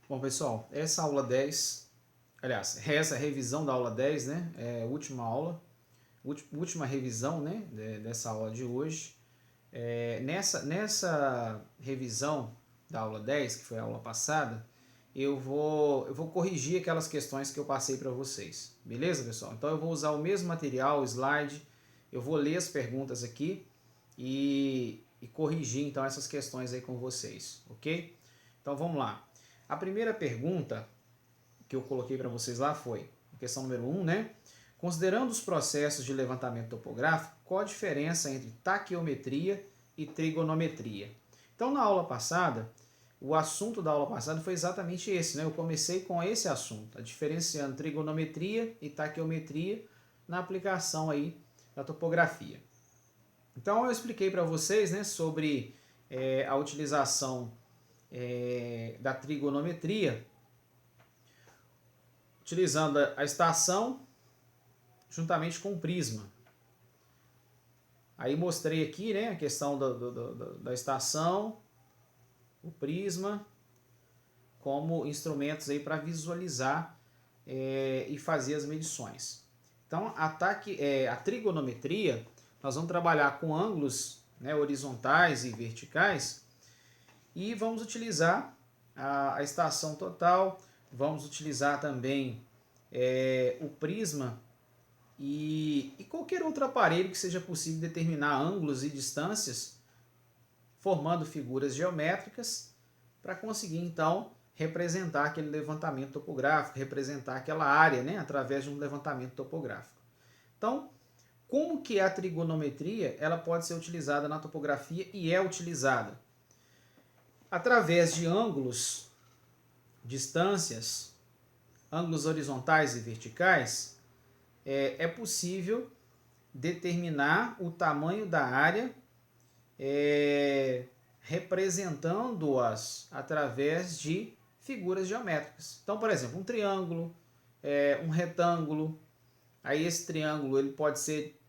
Bom, pessoal, essa aula 10, aliás, essa revisão da aula 10, né, é a última aula, última revisão, né, dessa aula de hoje. Nessa revisão da aula 10, que foi a aula passada, eu vou corrigir aquelas questões que eu passei para vocês, beleza, pessoal? Então eu vou usar o mesmo material, o slide, eu vou ler as perguntas aqui e corrigir então essas questões aí com vocês, ok? Então vamos lá. A primeira pergunta que eu coloquei para vocês lá foi, questão número 1, né? Considerando os processos de levantamento topográfico, qual a diferença entre taquiometria e trigonometria? Então, na aula passada, o assunto da aula passada foi exatamente esse, né? Eu comecei com esse assunto, a diferenciando trigonometria e taquiometria na aplicação aí da topografia. Então, eu expliquei para vocês, né, sobre a utilização da trigonometria, utilizando a estação juntamente com o prisma. Aí mostrei aqui, né, a questão da estação, o prisma, como instrumentos aí para visualizar e fazer as medições. Então, a trigonometria, nós vamos trabalhar com ângulos, né, horizontais e verticais, e vamos utilizar a estação total, vamos utilizar também o prisma e qualquer outro aparelho que seja possível determinar ângulos e distâncias, formando figuras geométricas, para conseguir então representar aquele levantamento topográfico, representar aquela área, né, através de um levantamento topográfico. Então, como que a trigonometria ela pode ser utilizada na topografia e é utilizada? Através de ângulos, distâncias, ângulos horizontais e verticais, é possível determinar o tamanho da área, representando-as através de figuras geométricas. Então, por exemplo, um triângulo, um retângulo, aí esse triângulo ele pode ser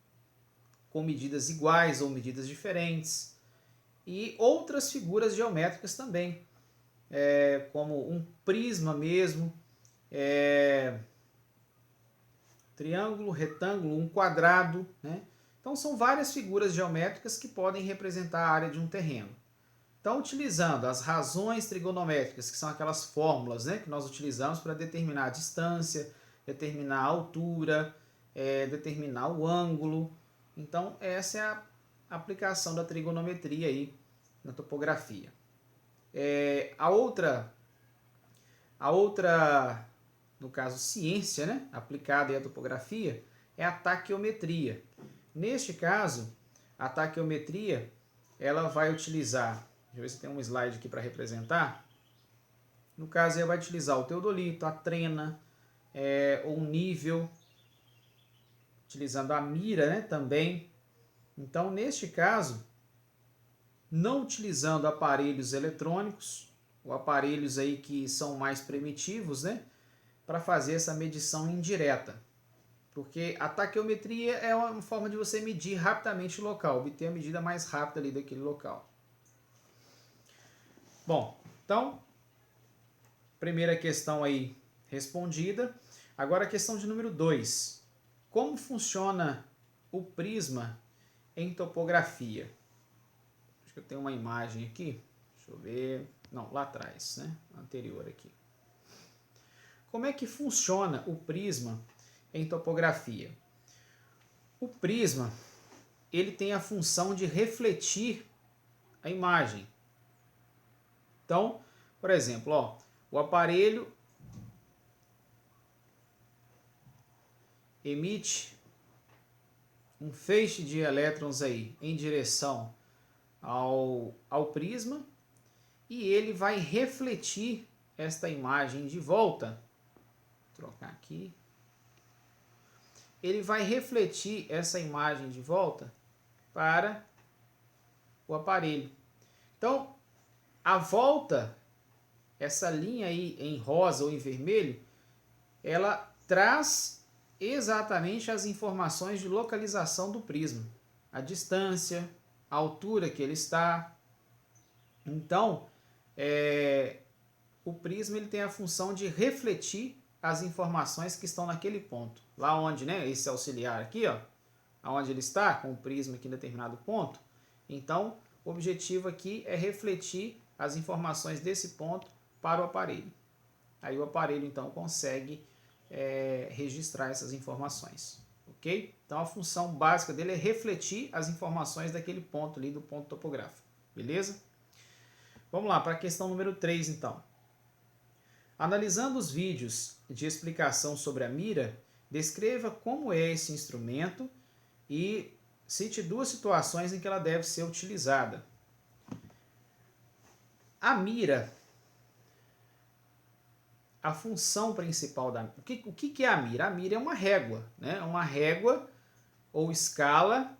com medidas iguais ou medidas diferentes, e outras figuras geométricas também, como um prisma mesmo, triângulo, retângulo, um quadrado, né? Então são várias figuras geométricas que podem representar a área de um terreno. Então, utilizando as razões trigonométricas, que são aquelas fórmulas, né, que nós utilizamos para determinar a distância, determinar a altura, determinar o ângulo. Então, essa é a aplicação da trigonometria aí na topografia. A outra, no caso, ciência, né, aplicada à topografia, é a taquiometria. Neste caso, a taquiometria ela vai utilizar, deixa eu ver se tem um slide aqui para representar. No caso, ela vai utilizar o teodolito, a trena, ou um nível, utilizando a mira, né, também. Então, neste caso, não utilizando aparelhos eletrônicos, ou aparelhos aí que são mais primitivos, né, para fazer essa medição indireta. Porque a taquiometria é uma forma de você medir rapidamente o local, obter a medida mais rápida ali daquele local. Bom, então, primeira questão aí respondida. Agora a questão de número 2. Como funciona o prisma em topografia? Acho que eu tenho uma imagem aqui. Deixa eu ver. Não, lá atrás, né? Anterior aqui. Como é que funciona o prisma em topografia? O prisma ele tem a função de refletir a imagem. Então, por exemplo, ó, o aparelho emite um feixe de elétrons aí em direção ao prisma e ele vai refletir esta imagem de volta. Vou trocar aqui. Ele vai refletir essa imagem de volta para o aparelho. Então, a volta, essa linha aí em rosa ou em vermelho, ela traz exatamente as informações de localização do prisma. A distância, a altura que ele está. Então, o prisma ele tem a função de refletir as informações que estão naquele ponto. Lá onde, né, esse auxiliar aqui, ó, onde ele está, com o prisma aqui em determinado ponto. Então, o objetivo aqui é refletir as informações desse ponto para o aparelho. Aí o aparelho, então, consegue registrar essas informações. Ok? Então, a função básica dele é refletir as informações daquele ponto ali, do ponto topográfico. Beleza? Vamos lá, para a questão número 3, então. Analisando os vídeos de explicação sobre a mira, descreva como é esse instrumento e cite 2 situações em que ela deve ser utilizada. A mira, a função principal da... O que é a mira? A mira é uma régua, né? Uma régua ou escala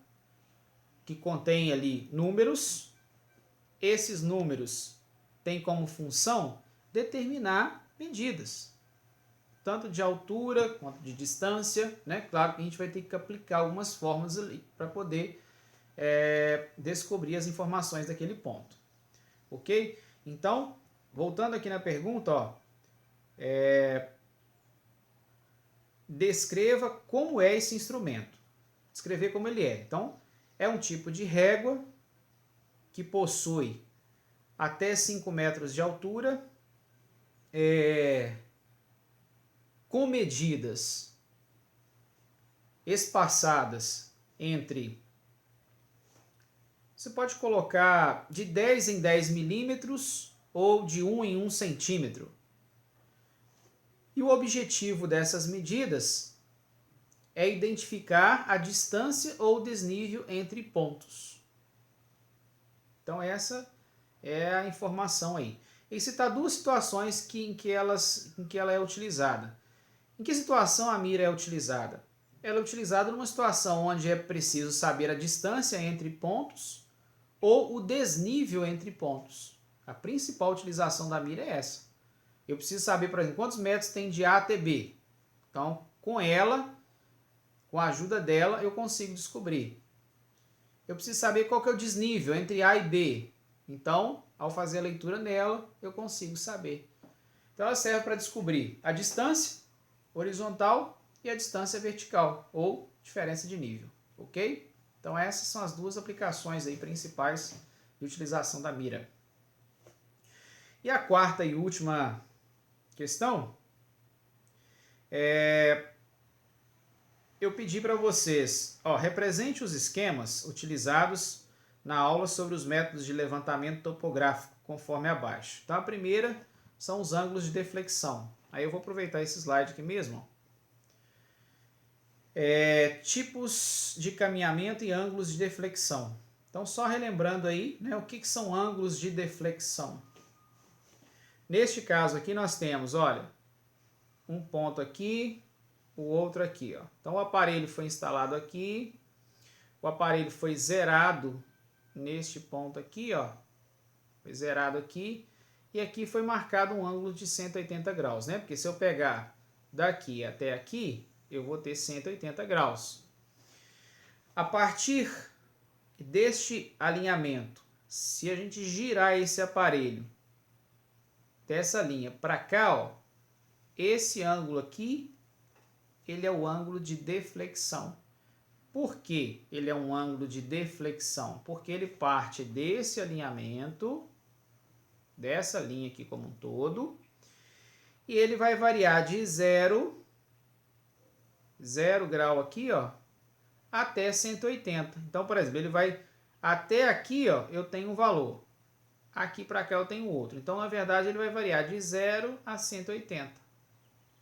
que contém ali números. Esses números têm como função determinar medidas, tanto de altura quanto de distância, né? Claro que a gente vai ter que aplicar algumas fórmulas ali para poder descobrir as informações daquele ponto. Ok? Então, voltando aqui na pergunta, ó, descreva como é esse instrumento. Descrever como ele é. Então, é um tipo de régua que possui até 5 metros de altura, com medidas espaçadas entre... Você pode colocar de 10 em 10 milímetros ou de 1 em 1 centímetro. E o objetivo dessas medidas é identificar a distância ou desnível entre pontos. Então essa é a informação aí. E citar 2 situações em que ela é utilizada. Em que situação a mira é utilizada? Ela é utilizada numa situação onde é preciso saber a distância entre pontos ou o desnível entre pontos. A principal utilização da mira é essa. Eu preciso saber, por exemplo, quantos metros tem de A até B. Então, com ela, com a ajuda dela, eu consigo descobrir. Eu preciso saber qual que é o desnível entre A e B. Então, ao fazer a leitura nela, eu consigo saber. Então, ela serve para descobrir a distância horizontal e a distância vertical, ou diferença de nível. Ok? Então, essas são as 2 aplicações aí principais de utilização da mira. E a quarta e última questão, eu pedi para vocês, represente os esquemas utilizados na aula sobre os métodos de levantamento topográfico, conforme abaixo. Então, a primeira são os ângulos de deflexão. Aí eu vou aproveitar esse slide aqui mesmo. Tipos de caminhamento e ângulos de deflexão. Então, só relembrando aí, né, o que são ângulos de deflexão. Neste caso aqui nós temos, olha, um ponto aqui, o outro aqui, ó. Então o aparelho foi instalado aqui, o aparelho foi zerado neste ponto aqui, ó. Foi zerado aqui, e aqui foi marcado um ângulo de 180 graus, né? Porque se eu pegar daqui até aqui, eu vou ter 180 graus. A partir deste alinhamento, se a gente girar esse aparelho dessa linha para cá, ó, esse ângulo aqui, ele é o ângulo de deflexão. Por que ele é um ângulo de deflexão? Porque ele parte desse alinhamento, dessa linha aqui como um todo, e ele vai variar de 0 grau aqui, ó, até 180. Então, por exemplo, ele vai até aqui, ó, eu tenho um valor. Aqui para cá eu tenho outro. Então, na verdade, ele vai variar de 0 a 180.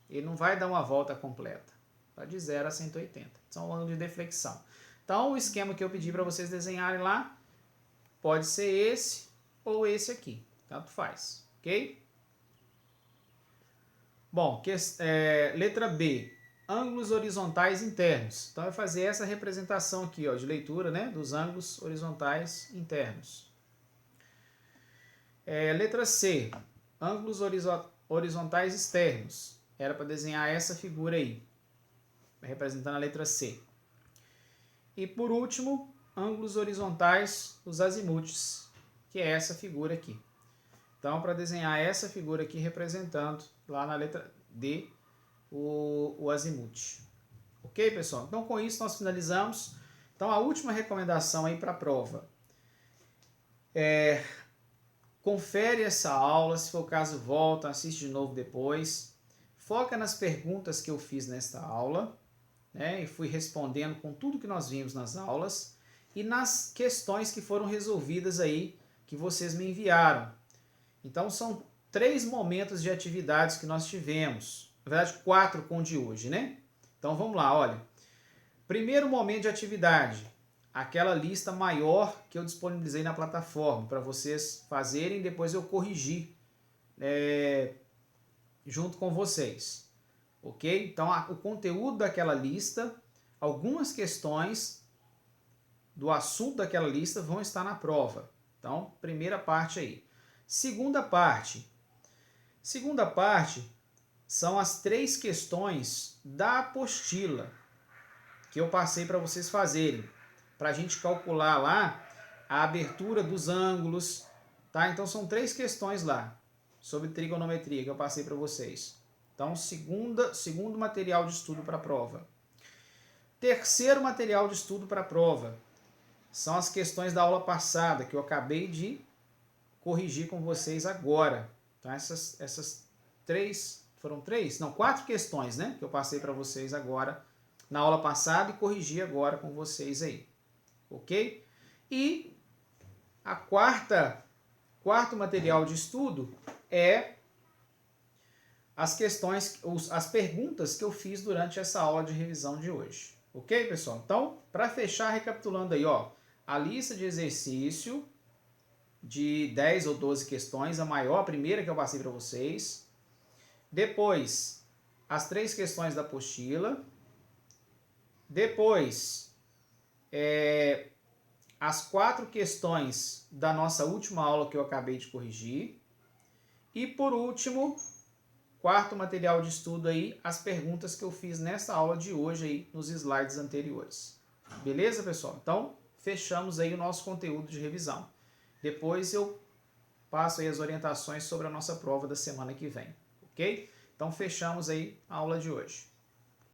Ele não vai dar uma volta completa. Vai de 0 a 180. São ângulos de deflexão. Então, o esquema que eu pedi para vocês desenharem lá pode ser esse ou esse aqui. Tanto faz. Ok? Bom, letra B. Ângulos horizontais internos. Então, vai fazer essa representação aqui, ó, de leitura, né, dos ângulos horizontais internos. Letra C. Ângulos horizontais externos. Era para desenhar essa figura aí, representando a letra C. E por último, ângulos horizontais, os azimutes, que é essa figura aqui. Então, para desenhar essa figura aqui representando lá na letra D o azimuth. Ok, pessoal? Então, com isso, nós finalizamos. Então, a última recomendação aí para a prova. Confere essa aula, se for o caso, volta, assiste de novo depois. Foca nas perguntas que eu fiz nesta aula, né? E fui respondendo com tudo que nós vimos nas aulas. E nas questões que foram resolvidas aí, que vocês me enviaram. Então, são 3 momentos de atividades que nós tivemos. Na verdade, 4 com o de hoje, né? Então, vamos lá, olha. Primeiro momento de atividade, aquela lista maior que eu disponibilizei na plataforma para vocês fazerem, depois eu corrigir junto com vocês. Ok? Então, o conteúdo daquela lista, algumas questões do assunto daquela lista vão estar na prova. Então, primeira parte aí. Segunda parte são as 3 questões da apostila que eu passei para vocês fazerem, para a gente calcular lá a abertura dos ângulos, tá? Então são 3 questões lá sobre trigonometria que eu passei para vocês. Então, segundo material de estudo para a prova. Terceiro material de estudo para a prova são as questões da aula passada que eu acabei de corrigir com vocês agora. Então, essas 3, foram 3? Não, 4 questões, né? Que eu passei para vocês agora na aula passada e corrigi agora com vocês aí. Ok? E a quarto material de estudo é as perguntas que eu fiz durante essa aula de revisão de hoje. Ok, pessoal? Então, para fechar, recapitulando aí, ó, a lista de exercício de 10 ou 12 questões, a primeira que eu passei para vocês. Depois, as 3 questões da apostila. Depois, as 4 questões da nossa última aula que eu acabei de corrigir. E, por último, quarto material de estudo aí, as perguntas que eu fiz nessa aula de hoje aí, nos slides anteriores. Beleza, pessoal? Então, fechamos aí o nosso conteúdo de revisão. Depois eu passo aí as orientações sobre a nossa prova da semana que vem, ok? Então, fechamos aí a aula de hoje.